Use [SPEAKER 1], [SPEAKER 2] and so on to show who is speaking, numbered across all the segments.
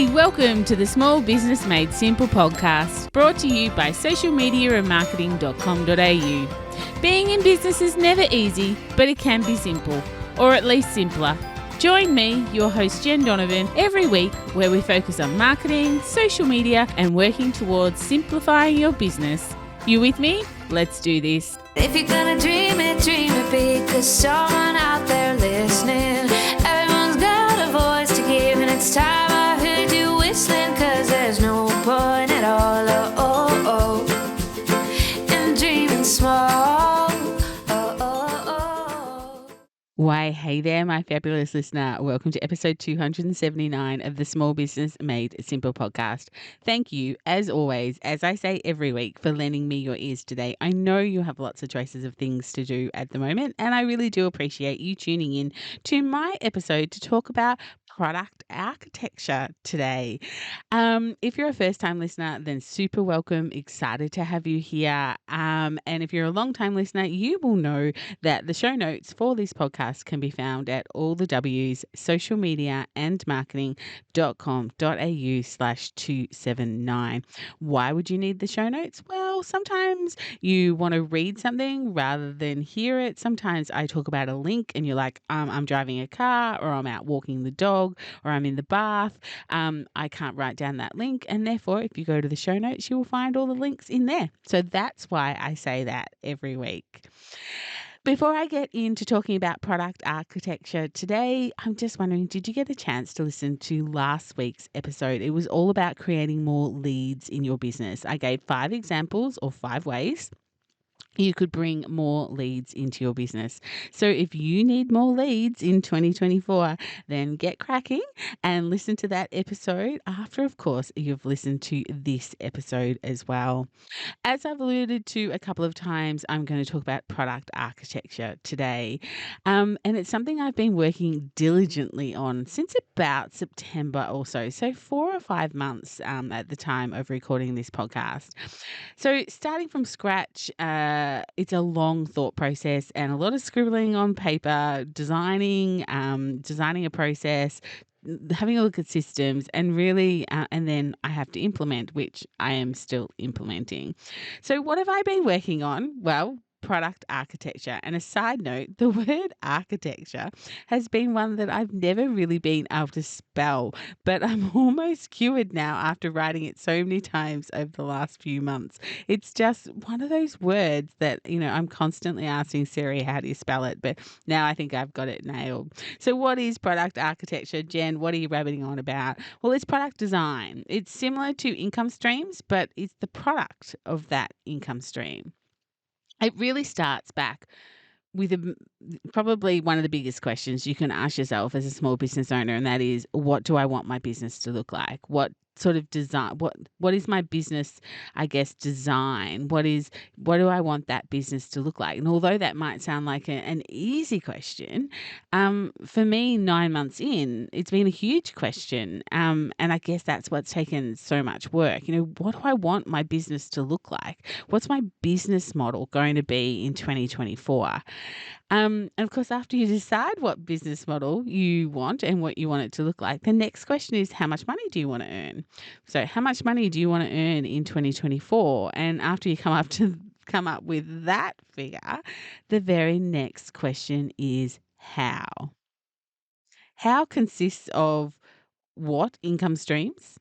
[SPEAKER 1] Hey, welcome to the Small Business Made Simple podcast, brought to you by socialmediaandmarketing.com.au. Being in business is never easy, but it can be simple, or at least simpler. Join me, your host Jen Donovan, every week where we focus on marketing, social media, and working towards simplifying your business. You with me? Let's do this.
[SPEAKER 2] If you're gonna dream it big, 'cause someone out there listening. Everyone's got a voice to give, and it's time I heard you whistling, 'cause there's no point at all, in dreaming small.
[SPEAKER 1] Why, hey there, my fabulous listener. Welcome to episode 279 of the Small Business Made Simple podcast. Thank you, as always, as I say every week, for lending me your ears today. I know you have lots of choices of things to do at the moment, and I really do appreciate you tuning in to my episode to talk about product architecture today. If you're a first-time listener, then super welcome. Excited to have you here. And if you're a long-time listener, you will know that the show notes for this podcast can be found at all the W's, social media and marketing.com.au/279. Why would you need the show notes? Well, sometimes you want to read something rather than hear it. Sometimes I talk about a link and you're like, I'm driving a car, or I'm out walking the dog, or I'm in the bath. I can't write down that link, and therefore if you go to the show notes, you will find all the links in there. So that's why I say that every week. Before I get into talking about product architecture today, I'm just wondering, did you get a chance to listen to last week's episode? It was all about creating more leads in your business. I gave 5 examples, or 5 ways you could bring more leads into your business. So if you need more leads in 2024, then get cracking and listen to that episode after, of course, you've listened to this episode as well. As I've alluded to a couple of times, I'm going to talk about product architecture today. And it's something I've been working diligently on since about September or so. So 4 or 5 months at the time of recording this podcast. So starting from scratch, it's a long thought process and a lot of scribbling on paper, designing a process, having a look at systems, and really, and then I have to implement, which I am still implementing. So what have I been working on? Well, product architecture. And a side note, the word architecture has been one that I've never really been able to spell, but I'm almost cured now after writing it so many times over the last few months. It's just one of those words that, I'm constantly asking Siri, how do you spell it? But now I think I've got it nailed. So what is product architecture, Jen? What are you rabbiting on about? Well, it's product design. It's similar to income streams, but it's the product of that income stream. It really starts back with probably one of the biggest questions you can ask yourself as a small business owner, and that is, what do I want my business to look like? What sort of design, what is my business, I guess, design? What do I want that business to look like? And although that might sound like an easy question, for me, 9 months in, it's been a huge question. And I guess that's what's taken so much work. What do I want my business to look like? What's my business model going to be in 2024? And of course, after you decide what business model you want and what you want it to look like, the next question is, how much money do you want to earn? So how much money do you want to earn in 2024? And after you come up with that figure, the very next question is how. How consists of what income streams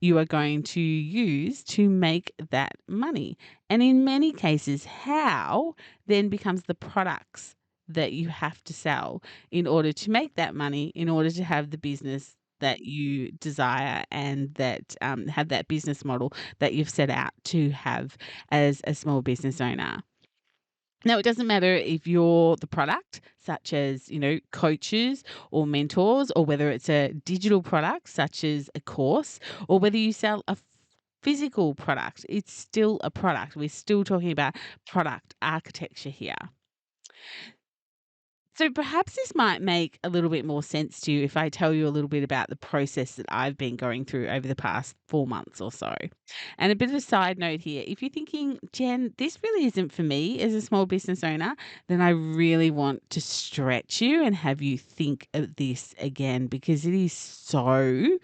[SPEAKER 1] you are going to use to make that money. And in many cases, how then becomes the products that you have to sell in order to make that money, in order to have the business that you desire, and that have that business model that you've set out to have as a small business owner. Now, it doesn't matter if you're the product, such as, coaches or mentors, or whether it's a digital product, such as a course, or whether you sell a physical product. It's still a product. We're still talking about product architecture here. So perhaps this might make a little bit more sense to you if I tell you a little bit about the process that I've been going through over the past 4 months or so. And a bit of a side note here, if you're thinking, Jen, this really isn't for me as a small business owner, then I really want to stretch you and have you think of this again, because it is so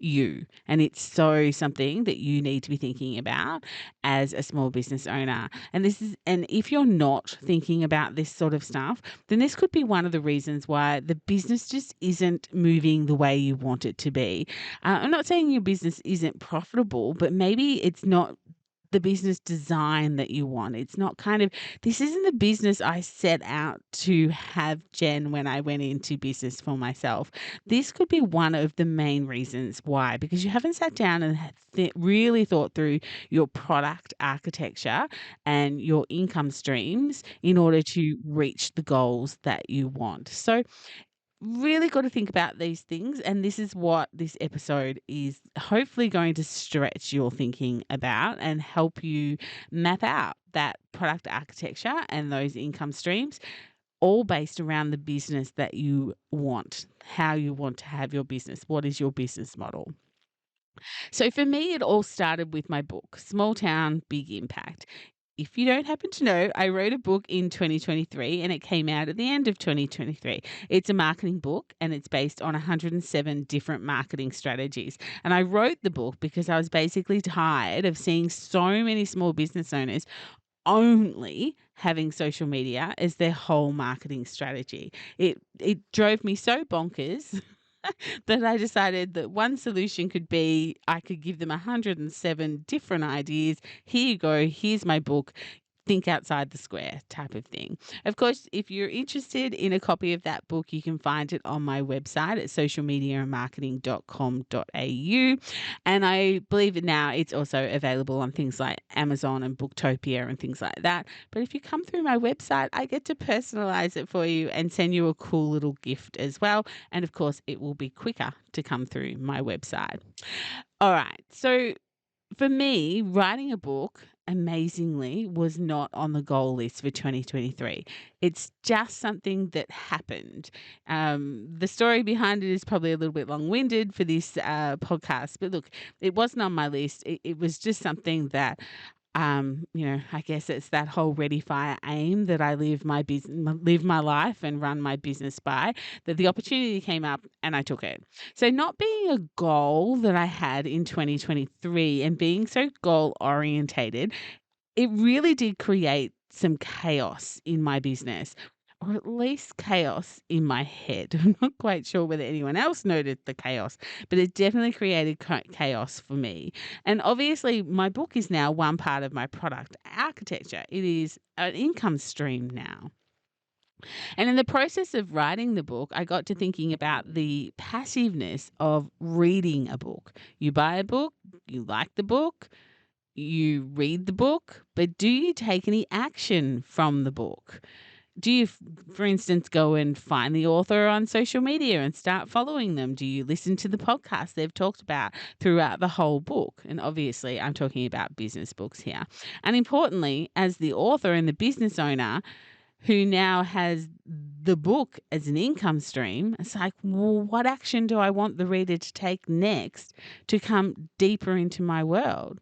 [SPEAKER 1] you. And it's so something that you need to be thinking about as a small business owner. And if you're not thinking about this sort of stuff, then this could be one of the reasons why the business just isn't moving the way you want it to be. I'm not saying your business isn't profitable, but maybe it's not the business design that you want. It's not this isn't the business I set out to have, Jen, when I went into business for myself. This could be one of the main reasons why, because you haven't sat down and really thought through your product architecture and your income streams in order to reach the goals that you want. So, really got to think about these things, and this is what this episode is hopefully going to stretch your thinking about and help you map out that product architecture and those income streams, all based around the business that you want, how you want to have your business, what is your business model. So for me, it all started with my book, Small Town, Big Impact. If you don't happen to know, I wrote a book in 2023 and it came out at the end of 2023. It's a marketing book and it's based on 107 different marketing strategies. And I wrote the book because I was basically tired of seeing so many small business owners only having social media as their whole marketing strategy. It drove me so bonkers that I decided that one solution could be I could give them 107 different ideas. Here you go. Here's my book. Think outside the square type of thing. Of course, if you're interested in a copy of that book, you can find it on my website at socialmediaandmarketing.com.au. And I believe that now it's also available on things like Amazon and Booktopia and things like that. But if you come through my website, I get to personalize it for you and send you a cool little gift as well. And of course, it will be quicker to come through my website. All right. So for me, writing a book amazingly was not on the goal list for 2023. It's just something that happened. The story behind it is probably a little bit long-winded for this podcast, but look, it wasn't on my list. It was just something that I guess it's that whole ready, fire, aim that I live my life and run my business by, that the opportunity came up and I took it. So not being a goal that I had in 2023 and being so goal orientated, it really did create some chaos in my business, or at least chaos in my head. I'm not quite sure whether anyone else noted the chaos, but it definitely created chaos for me. And obviously, my book is now one part of my product architecture. It is an income stream now. And in the process of writing the book, I got to thinking about the passiveness of reading a book. You buy a book, you like the book, you read the book, but do you take any action from the book? Do you, for instance, go and find the author on social media and start following them? Do you listen to the podcast they've talked about throughout the whole book? And obviously, I'm talking about business books here. And importantly, as the author and the business owner who now has the book as an income stream, it's like, well, what action do I want the reader to take next to come deeper into my world?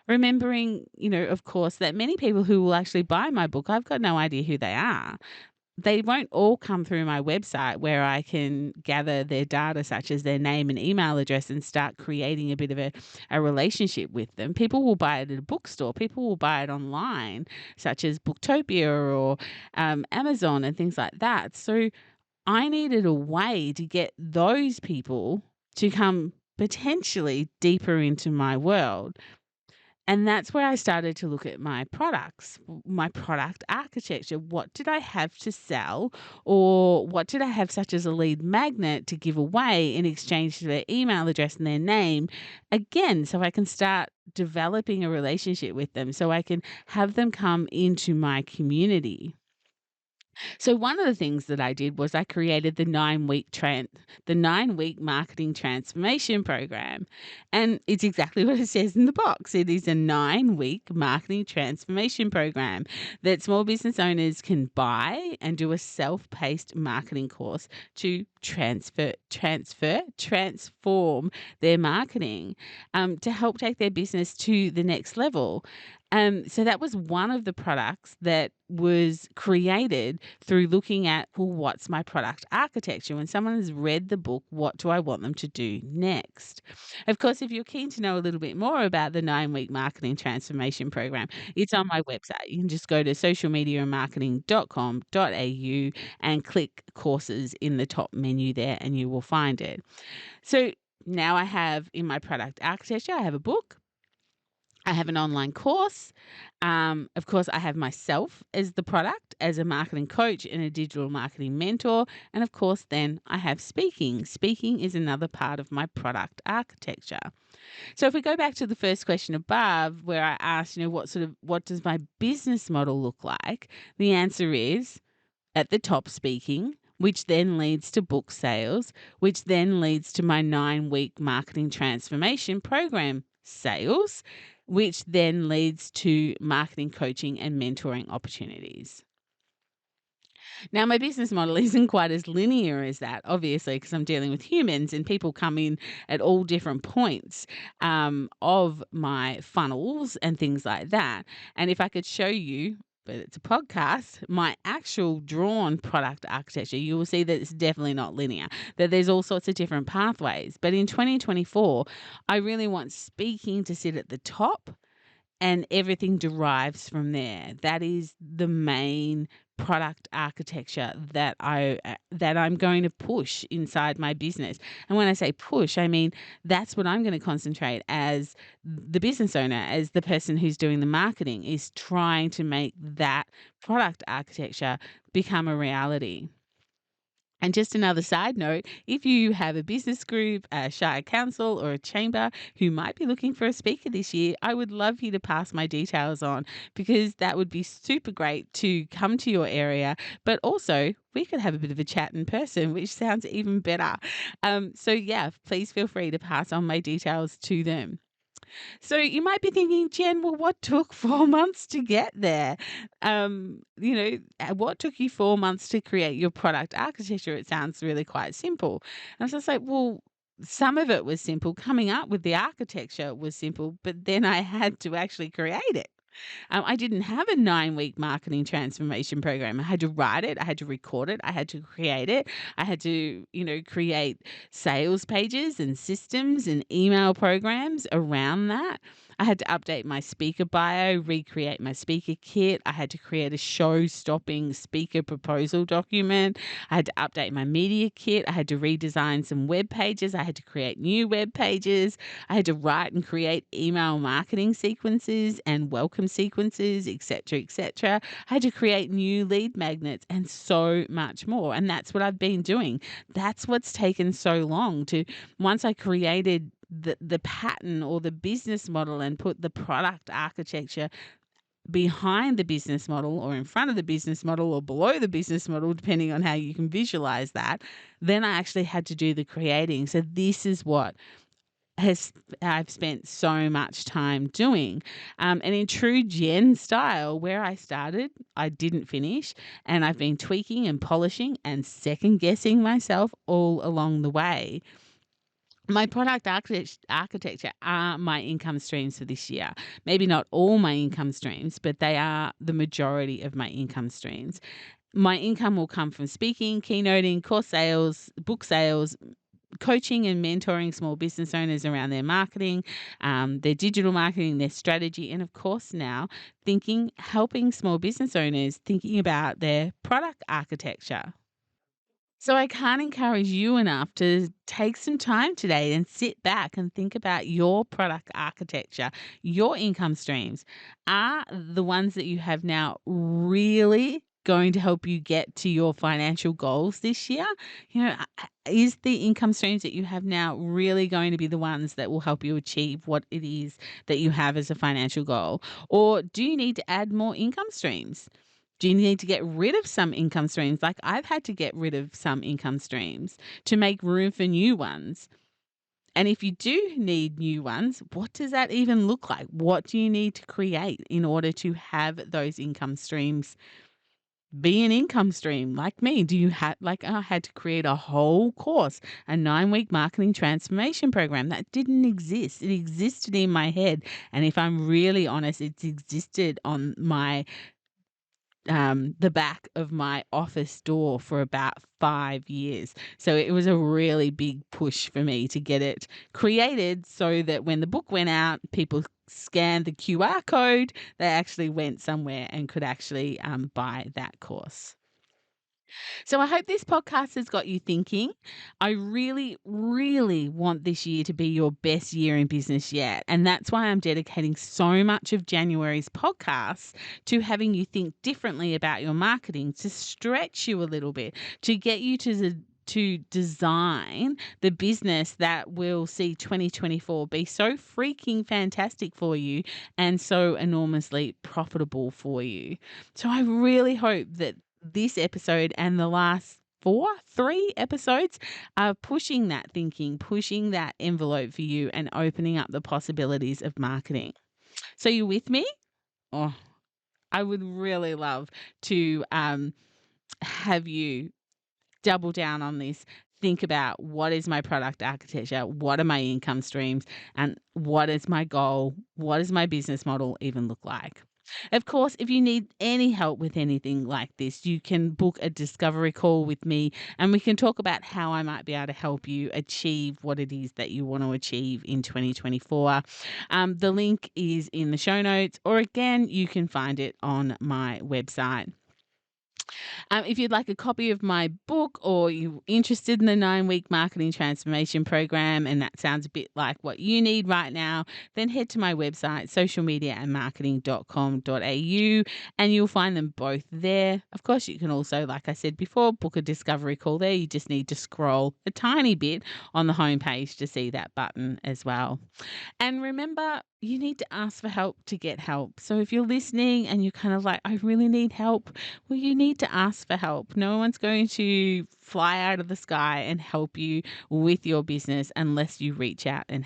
[SPEAKER 1] Remembering, of course, that many people who will actually buy my book, I've got no idea who they are. They won't all come through my website where I can gather their data, such as their name and email address, and start creating a bit of a relationship with them. People will buy it at a bookstore. People will buy it online, such as Booktopia or Amazon and things like that. So I needed a way to get those people to come potentially deeper into my world. And that's where I started to look at my products, my product architecture. What did I have to sell, or what did I have such as a lead magnet to give away in exchange for their email address and their name? Again, so I can start developing a relationship with them, so I can have them come into my community. So one of the things that I did was I created the 9-week marketing transformation program. And it's exactly what it says in the box. It is a 9-week marketing transformation program that small business owners can buy and do a self-paced marketing course to transform their marketing, to help take their business to the next level. So that was one of the products that was created through looking at, well, what's my product architecture? When someone has read the book, what do I want them to do next? Of course, if you're keen to know a little bit more about the 9-week marketing transformation program, it's on my website. You can just go to socialmediamarketing.com.au and click courses in the top menu there, and you will find it. So now I have in my product architecture, I have a book. I have an online course. Of course, I have myself as the product, as a marketing coach and a digital marketing mentor. And of course, then I have speaking. Speaking is another part of my product architecture. So if we go back to the first question above, where I asked, what does my business model look like? The answer is at the top, speaking, which then leads to book sales, which then leads to my 9-week marketing transformation program sales, which then leads to marketing coaching and mentoring opportunities. Now, my business model isn't quite as linear as that, obviously, because I'm dealing with humans and people come in at all different points of my funnels and things like that. And if I could show you, but it's a podcast, my actual drawn product architecture, you will see that it's definitely not linear, that there's all sorts of different pathways. But in 2024, I really want speaking to sit at the top and everything derives from there. That is the main product architecture that I'm going to push inside my business. And when I say push, I mean that's what I'm going to concentrate as the business owner, as the person who's doing the marketing, is trying to make that product architecture become a reality. And just another side note, if you have a business group, a shire council, or a chamber who might be looking for a speaker this year, I would love you to pass my details on, because that would be super great to come to your area. But also, we could have a bit of a chat in person, which sounds even better. So yeah, please feel free to pass on my details to them. So you might be thinking, Jen, well, what took 4 months to get there? What took you 4 months to create your product architecture? It sounds really quite simple. And I was just like, well, some of it was simple. Coming up with the architecture was simple, but then I had to actually create it. I didn't have a 9-week marketing transformation program. I had to write it. I had to record it. I had to create it. I had to, create sales pages and systems and email programs around that. I had to update my speaker bio, recreate my speaker kit. I had to create a show-stopping speaker proposal document. I had to update my media kit. I had to redesign some web pages. I had to create new web pages. I had to write and create email marketing sequences and welcome sequences, etc., etc. I had to create new lead magnets and so much more. And that's what I've been doing. That's what's taken so long to, once I created the pattern or the business model and put the product architecture behind the business model or in front of the business model or below the business model, depending on how you can visualize that, then I actually had to do the creating. So this is what I've spent so much time doing. And in true Jen style, where I started, I didn't finish. And I've been tweaking and polishing and second guessing myself all along the way. My product architecture are my income streams for this year. Maybe not all my income streams, but they are the majority of my income streams. My income will come from speaking, keynoting, course sales, book sales, coaching and mentoring small business owners around their marketing, their digital marketing, their strategy, and of course now helping small business owners thinking about their product architecture. So I can't encourage you enough to take some time today and sit back and think about your product architecture, your income streams. Are the ones that you have now really going to help you get to your financial goals this year? Is the income streams that you have now really going to be the ones that will help you achieve what it is that you have as a financial goal? Or do you need to add more income streams? Do you need to get rid of some income streams? Like I've had to get rid of some income streams to make room for new ones. And if you do need new ones, what does that even look like? What do you need to create in order to have those income streams be an income stream like me? Do you have, like, I had to create a whole course, a 9-week marketing transformation program that didn't exist. It existed in my head. And if I'm really honest, it's existed on the back of my office door for about 5 years. So it was a really big push for me to get it created so that when the book went out, people scanned the QR code, they actually went somewhere and could actually buy that course. So I hope this podcast has got you thinking. I really, really want this year to be your best year in business yet. And that's why I'm dedicating so much of January's podcast to having you think differently about your marketing, to stretch you a little bit, to get you to design the business that will see 2024 be so freaking fantastic for you and so enormously profitable for you. So I really hope that this episode and the last 3 episodes are pushing that thinking, pushing that envelope for you and opening up the possibilities of marketing. So you with me? Oh, I would really love to have you double down on this. Think about, what is my product architecture? What are my income streams? And what is my goal? What does my business model even look like? Of course, if you need any help with anything like this, you can book a discovery call with me and we can talk about how I might be able to help you achieve what it is that you want to achieve in 2024. The link is in the show notes, or again, you can find it on my website. If you'd like a copy of my book, or you're interested in the 9-week marketing transformation program and that sounds a bit like what you need right now, then head to my website, socialmediaandmarketing.com.au, and you'll find them both there. Of course, you can also, like I said before, book a discovery call there. You just need to scroll a tiny bit on the homepage to see that button as well. And remember, you need to ask for help to get help. So if you're listening and you're kind of like, I really need help, well, you need to ask for help. No one's going to fly out of the sky and help you with your business unless you reach out and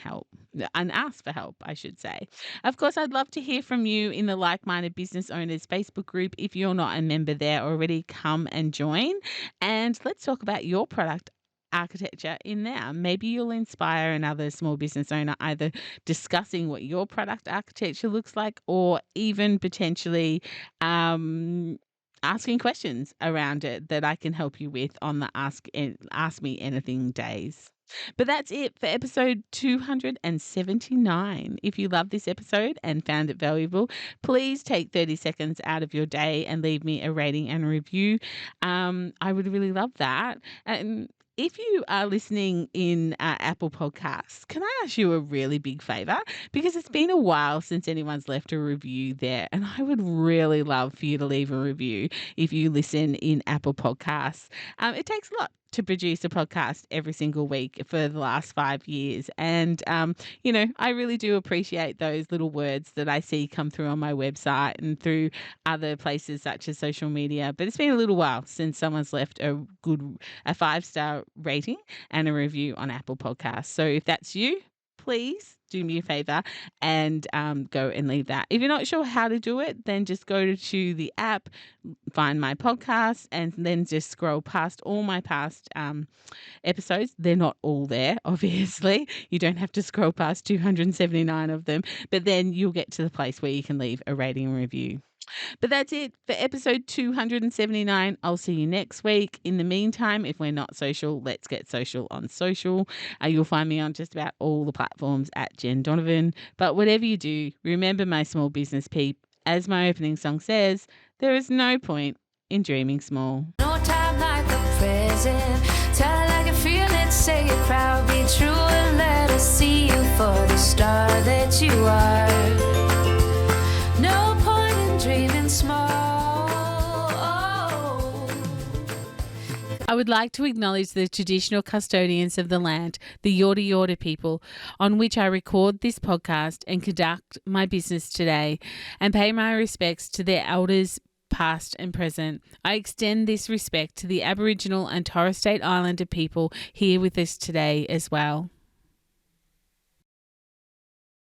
[SPEAKER 1] ask for help, I should say. Of course, I'd love to hear from you in the Like-Minded Business Owners Facebook group. If you're not a member there already, come and join. And let's talk about your product architecture in there. Maybe you'll inspire another small business owner, either discussing what your product architecture looks like, or even potentially asking questions around it that I can help you with on the Ask Me Anything days. But that's it for episode 279. If you love this episode and found it valuable, please take 30 seconds out of your day and leave me a rating and review. I would really love that. And if you are listening in Apple Podcasts, can I ask you a really big favor? Because it's been a while since anyone's left a review there, and I would really love for you to leave a review if you listen in Apple Podcasts. It takes a lot to produce a podcast every single week for the last 5 years. And, I really do appreciate those little words that I see come through on my website and through other places such as social media. But it's been a little while since someone's left a 5-star rating and a review on Apple Podcasts. So if that's you, please do me a favor and go and leave that. If you're not sure how to do it, then just go to the app, find my podcast, and then just scroll past all my past episodes. They're not all there, obviously. You don't have to scroll past 279 of them, but then you'll get to the place where you can leave a rating and review. But that's it for episode 279. I'll see you next week. In the meantime, if we're not social, let's get social on social. You'll find me on just about all the platforms at Jen Donovan. But whatever you do, remember, my small business peep, as my opening song says, there is no point in dreaming small.
[SPEAKER 2] No time like the present. Tell it like you feel it, say it proud, be true, and let us see you for the star that you are. No point in dreaming small.
[SPEAKER 1] I would like to acknowledge the traditional custodians of the land, the Yorta Yorta people, on which I record this podcast and conduct my business today, and pay my respects to their elders, past and present. I extend this respect to the Aboriginal and Torres Strait Islander people here with us today as well.